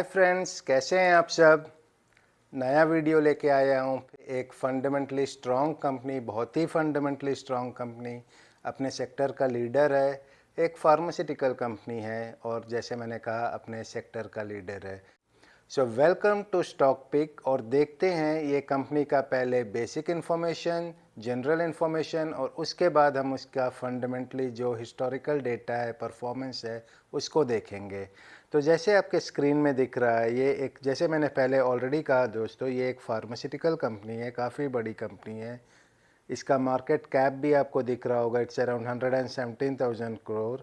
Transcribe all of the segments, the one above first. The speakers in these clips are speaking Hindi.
हाय फ्रेंड्स, कैसे हैं आप सब। नया वीडियो लेके आया हूँ। एक फंडामेंटली स्ट्रॉन्ग कंपनी, बहुत ही फंडामेंटली स्ट्रॉन्ग कंपनी, अपने सेक्टर का लीडर है। एक फार्मास्यूटिकल कंपनी है और जैसे मैंने कहा अपने सेक्टर का लीडर है। So welcome to stock pick. और देखते हैं ये कंपनी का पहले बेसिक इन्फॉर्मेशन, जनरल इन्फॉर्मेशन, और उसके बाद हम उसका फंडामेंटली जो हिस्टोरिकल डेटा है, परफॉर्मेंस है, उसको देखेंगे। तो जैसे आपके स्क्रीन में दिख रहा है, ये एक, जैसे मैंने पहले ऑलरेडी कहा दोस्तों, ये एक फार्मास्यूटिकल कंपनी है, काफ़ी बड़ी कंपनी है। इसका मार्केट कैप भी आपको दिख रहा होगा, it's around 117,000 crore.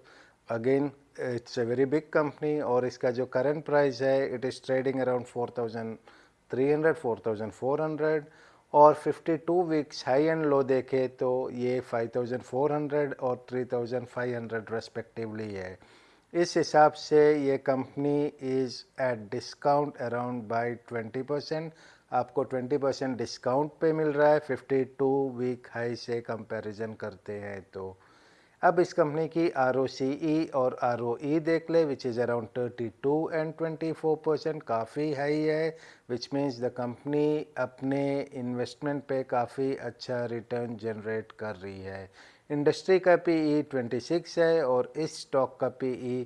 Again it's a very big company. और इसका जो करंट प्राइस है, इट इज़ ट्रेडिंग अराउंड 4,300 4,400। और 52 वीक्स हाई एंड लो देखे तो ये 5,400 और 3,500 रेस्पेक्टिवली है। इस हिसाब से ये company is at discount around by 20%। आपको 20% डिस्काउंट पे मिल रहा है 52 वीक हाई से कंपैरिजन करते हैं तो। अब इस कंपनी की ROCE और ROE देख ले, विच इज़ अराउंड 32 एंड 24%, काफ़ी हाई है। विच मीन्स द कंपनी अपने इन्वेस्टमेंट पे काफ़ी अच्छा रिटर्न जनरेट कर रही है। इंडस्ट्री का PE 26 है और इस स्टॉक का PE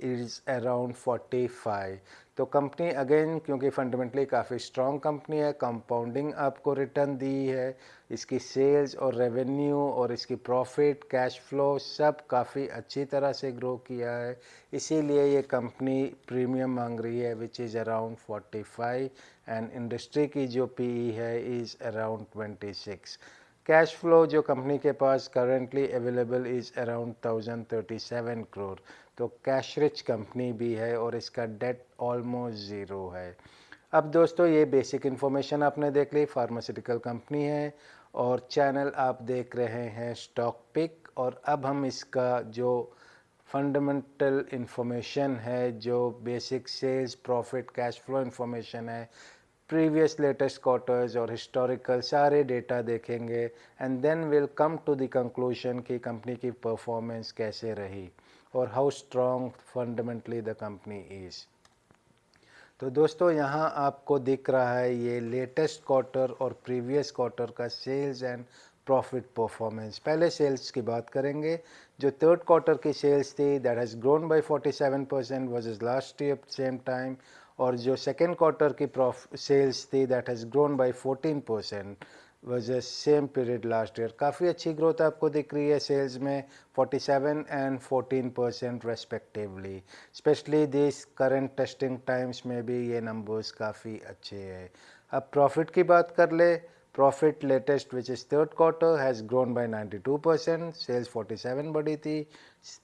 इज़ अराउंड 45। तो कंपनी अगेन, क्योंकि फंडामेंटली काफ़ी स्ट्रॉन्ग कंपनी है, कंपाउंडिंग आपको रिटर्न दी है। इसकी सेल्स और रेवेन्यू और इसकी प्रॉफिट, कैश फ्लो सब काफ़ी अच्छी तरह से ग्रो किया है। इसीलिए ये कंपनी प्रीमियम मांग रही है, which is around 45। And industry की जो PE है इज़ अराउंड 26। कैश फ्लो जो कंपनी के पास currently available is around 1,037 crore. तो कैश रिच कंपनी भी है और इसका डेट ऑलमोस्ट ज़ीरो है। अब दोस्तों, ये बेसिक इन्फॉर्मेशन आपने देख ली, फार्मास्यूटिकल कंपनी है और चैनल आप देख रहे हैं स्टॉक पिक। और अब हम इसका जो फंडामेंटल इन्फॉर्मेशन है, जो basic sales, profit, cash flow information है, प्रीवियस लेटेस्ट क्वार्टर्स और हिस्टोरिकल सारे डेटा देखेंगे। And then will come to the conclusion कि कंपनी की परफॉर्मेंस कैसे रही और how strong fundamentally the company is. तो दोस्तों, यहाँ आपको दिख रहा है ये लेटेस्ट क्वार्टर और प्रीवियस क्वार्टर का सेल्स एंड प्रॉफिट परफॉर्मेंस। पहले सेल्स की बात करेंगे। जो थर्ड क्वार्टर की सेल्स थी, that has grown bye 47% versus last year same time. और जो सेकेंड क्वार्टर की सेल्स थी, that has grown bye 14% versus same period last year. काफ़ी अच्छी ग्रोथ आपको दिख रही है सेल्स में, 47 and 14% respectively. Specially this current testing times में भी ये नंबर्स काफ़ी अच्छे हैं। अब प्रॉफिट की बात कर ले। Profit latest which is third quarter has grown by 92%, sales 47 बढ़ी थी,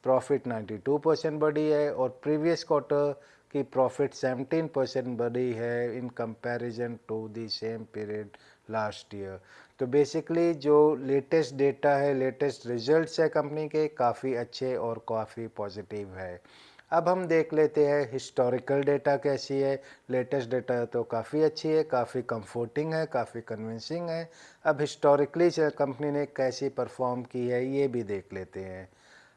प्रॉफिट 92% बढ़ी है। और प्रीवियस क्वार्टर की प्रॉफिट 17% बढ़ी है in comparison to the same period last year. तो बेसिकली जो लेटेस्ट डेटा है, लेटेस्ट रिजल्ट्स है कंपनी के, काफ़ी अच्छे और काफ़ी पॉजिटिव है। अब हम देख लेते हैं हिस्टोरिकल डेटा कैसी है। लेटेस्ट डेटा तो काफ़ी अच्छी है, काफ़ी कंफर्टिंग है, काफ़ी कन्विंसिंग है। अब हिस्टोरिकली कंपनी ने कैसी परफॉर्म की है ये भी देख लेते हैं।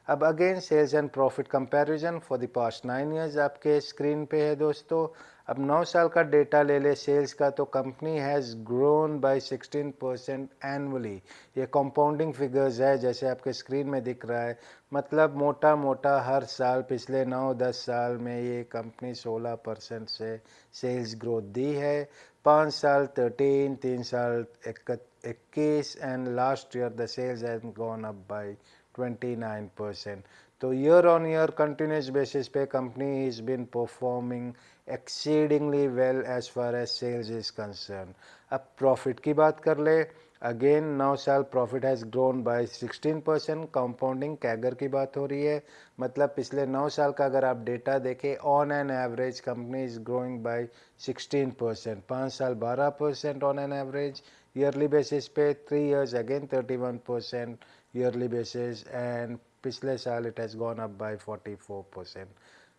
अब again sales and profit comparison for the past 9 years आपके स्क्रीन पे है दोस्तों। अब 9 साल का डेटा ले ले सेल्स का, तो company has grown by 16% annually. ये कंपाउंडिंग फिगर्स है, जैसे आपके स्क्रीन में दिख रहा है। मतलब मोटा मोटा हर साल पिछले 9-10 साल में ये कंपनी 16% से सेल्स ग्रोथ दी है। 5 साल 13, 3 साल 21 and last year the sales have gone up by 29%. तो year on year continuous basis पे company is been performing exceedingly well as far as sales is concern. अब प्रॉफिट की बात कर ले। अगेन 9 साल profit has grown by 16%, compounding CAGR की बात हो रही है। मतलब पिछले 9 साल का अगर आप डेटा देखें, on an average company is growing by 16%, 5 साल 12% on an average yearly basis पे, 3 years again 31% yearly basis, and पिछले साल it has gone up by 44%।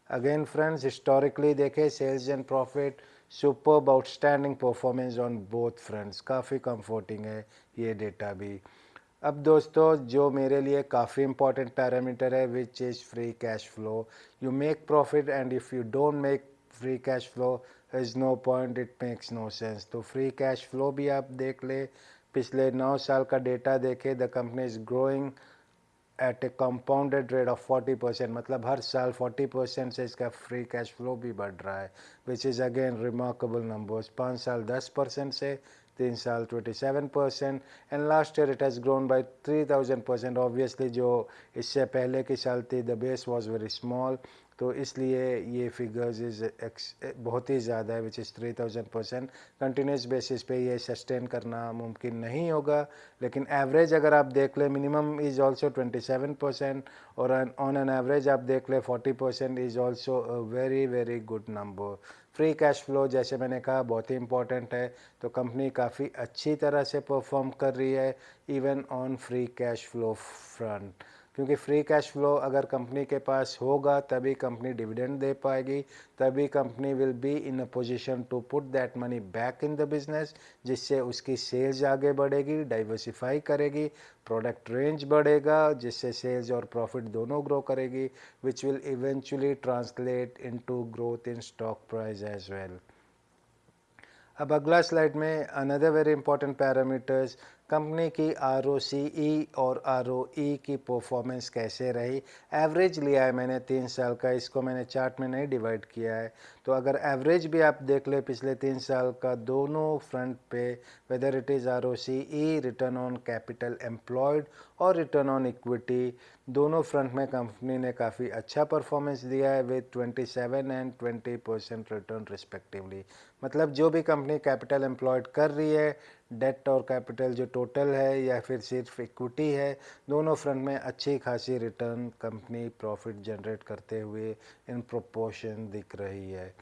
Again friends, historically देखें sales and profit, superb outstanding performance on both fronts, काफ़ी कंफर्टिंग है ये डेटा भी। अब दोस्तों, जो मेरे लिए काफ़ी इंपॉर्टेंट पैरामीटर है, which is free cash flow. You make profit and if you don't make free cash flow is no point, it makes no sense. तो फ्री कैश फ्लो भी आप देख ले, पिछले 9 साल का डेटा देखे, the company is growing at A compounded rate of 40%, मतलब हर साल 40% से इसका फ्री कैश फ्लो भी बढ़ रहा है, which is again remarkable numbers. 5 साल 10% से, 3 साल 27%, and last year it has grown by 3000%। Obviously जो इससे पहले की साल थी, the base was very small, तो इसलिए ये फिगर्स इज़ बहुत ही ज़्यादा है, विच इज़ 3000%। कंटिन्यूस बेसिस पे ये सस्टेन करना मुमकिन नहीं होगा, लेकिन एवरेज अगर आप देख ले, मिनिमम इज़ ऑल्सो 27%, और ऑन एन एवरेज आप देख ले 40% is also a very very good number. Free cash flow जैसे मैंने कहा बहुत ही इंपॉर्टेंट है, तो कंपनी काफ़ी अच्छी तरह से परफॉर्म कर रही है even on free cash flow front, क्योंकि फ्री कैश फ्लो अगर कंपनी के पास होगा तभी कंपनी डिविडेंड दे पाएगी, तभी company will be in a position to put that money back in the business, जिससे उसकी सेल्स आगे बढ़ेगी, डाइवर्सिफाई करेगी, प्रोडक्ट रेंज बढ़ेगा, जिससे सेल्स और प्रॉफिट दोनों ग्रो करेगी, which will eventually translate into growth in stock price as well. अब अगला स्लाइड में another very important parameters, company की ROCE और ROE की परफॉर्मेंस कैसे रही। एवरेज लिया है मैंने 3 साल का, इसको मैंने चार्ट में नहीं डिवाइड किया है, तो अगर एवरेज भी आप देख ले पिछले 3 साल का दोनों फ्रंट पे, weather it is ROCE, return on capital employed और रिटर्न ऑन इक्विटी, दोनों फ्रंट में कंपनी ने काफ़ी अच्छा परफॉर्मेंस दिया है विद 27 एंड 20% रिटर्न रिस्पेक्टिवली। मतलब जो भी कंपनी कैपिटल एम्प्लॉयड कर रही है, डेट और कैपिटल जो टोटल है या फिर सिर्फ इक्विटी है, दोनों फ्रंट में अच्छी खासी रिटर्न कंपनी प्रॉफिट जनरेट करते हुए इन प्रोपोर्शन दिख रही है।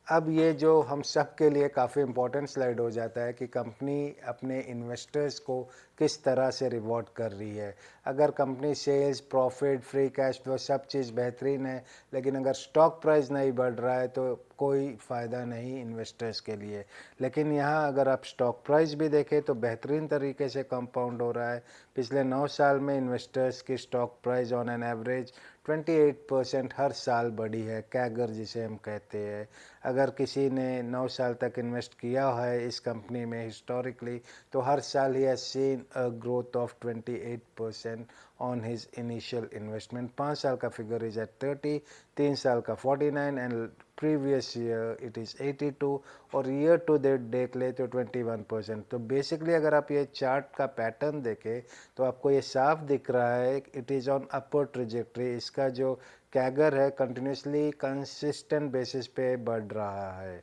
अब ये जो हम सब के लिए काफ़ी इम्पोर्टेंट स्लाइड हो जाता है कि कंपनी अपने इन्वेस्टर्स को किस तरह से रिवॉर्ड कर रही है। अगर company sales, profit, free cash flow सब चीज़ बेहतरीन है, लेकिन अगर स्टॉक प्राइस नहीं बढ़ रहा है तो कोई फ़ायदा नहीं इन्वेस्टर्स के लिए। लेकिन यहाँ अगर आप स्टॉक प्राइस भी देखें तो बेहतरीन तरीके से कंपाउंड हो रहा है। पिछले 9 साल में इन्वेस्टर्स की stock price on an average 28% हर साल बढ़ी है, कैगर जिसे हम कहते हैं। अगर किसी ने 9 साल तक इन्वेस्ट किया है इस कंपनी में हिस्टोरिकली, तो हर साल he has seen a growth of 28% on his initial investment. 5 साल का फिगर इज एट 30, 3 साल का 49 and previous year it is 82, और ईयर टू डेट देख ले तो 21%। तो बेसिकली अगर आप ये चार्ट का पैटर्न देखें तो आपको ये साफ दिख रहा है it is on upper trajectory, इसका जो कैगर है कंटिन्यूसली कंसिस्टेंट बेसिस पे बढ़ रहा है।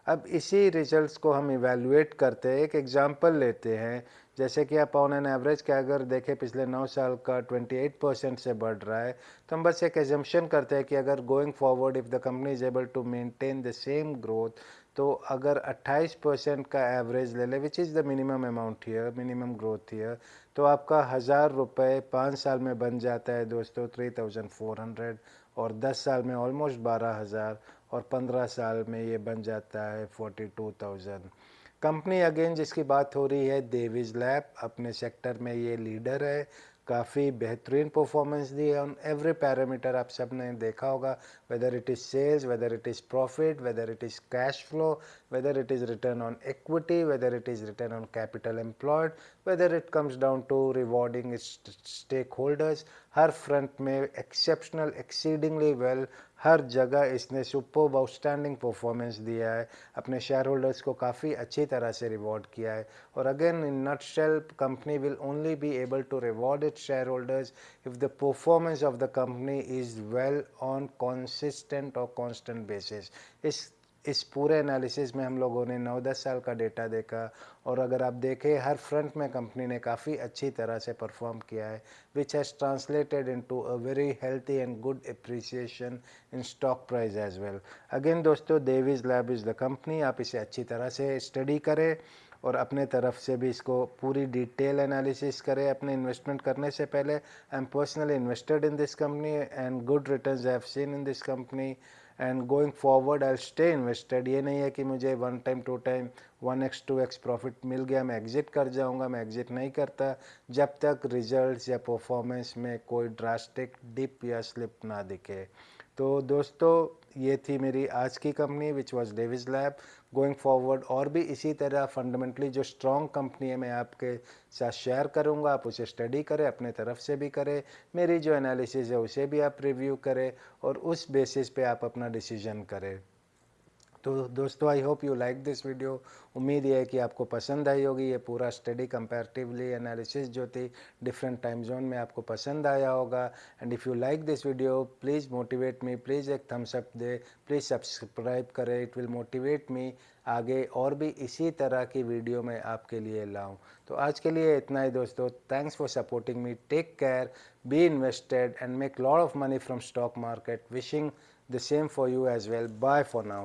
अब इसी रिजल्ट्स को हम इवैल्यूएट करते हैं, एक एग्जांपल लेते हैं, जैसे कि आप ऑन एन एवरेज कैगर देखें पिछले 9 साल का 28% से बढ़ रहा है, तो हम बस एक एजम्पशन करते हैं कि अगर going forward if the company is able to maintain the same growth, तो अगर 28% का एवरेज ले ले which is the minimum amount here, minimum growth here, तो आपका 1000 रुपये 5 साल में बन जाता है दोस्तों 3400, और 10 साल में ऑलमोस्ट 12,000, और 15 साल में ये बन जाता है 42,000। कंपनी अगेन जिसकी बात हो रही है डेविस लैब, अपने सेक्टर में ये लीडर है, काफ़ी बेहतरीन परफॉर्मेंस दी है ऑन एवरी पैरामीटर। आप सब ने देखा होगा, whether it is sales, whether it is profit, whether it is cash flow, whether it is return on equity, whether it is return on capital employed, whether it comes down to rewarding stakeholders, हर फ्रंट में एक्सेप्शनल, एक्सीडिंगली वेल, हर जगह इसने सुपर आउटस्टैंडिंग परफॉर्मेंस दिया है, अपने शेयर होल्डर्स को काफ़ी अच्छी तरह से रिवॉर्ड किया है। और again in nutshell, company will only be able to reward its shareholders if the performance of the company is well on consistent और कॉन्स्टेंट बेसिस। इस पूरे एनालिसिस में हम लोगों ने 9-10 साल का डेटा देखा, और अगर आप देखें हर फ्रंट में कंपनी ने काफ़ी अच्छी तरह से परफॉर्म किया है, which has translated into a very healthy and good appreciation in stock price as well. Again दोस्तों, Divi's Lab is the company, आप इसे अच्छी तरह से स्टडी करें और अपने तरफ से भी इसको पूरी डिटेल एनालिसिस करें। अपने इन्वेस्टमेंट करने से पहले, I am personally invested in this company and good returns I have seen in this company, and going forward I stay invested. ये नहीं है कि मुझे 1 time 2 time 1x 2x profit मिल गया मैं एग्जिट कर जाऊंगा, मैं एग्जिट नहीं करता जब तक रिजल्ट्स या परफॉर्मेंस में कोई ड्रास्टिक डिप या स्लिप ना दिखे। तो दोस्तों ये थी मेरी आज की company which was Davis lab. Going forward और भी इसी तरह फंडामेंटली जो स्ट्रॉन्ग कंपनी है मैं आपके साथ शेयर करूंगा, आप उसे स्टडी करें, अपने तरफ से भी करें, मेरी जो एनालिसिस है उसे भी आप रिव्यू करें और उस बेसिस पे आप अपना डिसीजन करें। तो दोस्तों I hope you like this video. उम्मीद ये है कि आपको पसंद आई होगी। ये पूरा स्टडी कंपैरेटिवली एनालिसिस जो थी डिफरेंट टाइम जोन में आपको पसंद आया होगा। And if you like this video please motivate me, please एक थम्स अप दे, प्लीज़ सब्सक्राइब करें, इट विल मोटिवेट मी आगे और भी इसी तरह की वीडियो मैं आपके लिए लाऊं। तो आज के लिए इतना ही दोस्तों। Thanks for supporting me, take care, be invested and make lot of money from stock market. Wishing the same for you as well. Bye for now.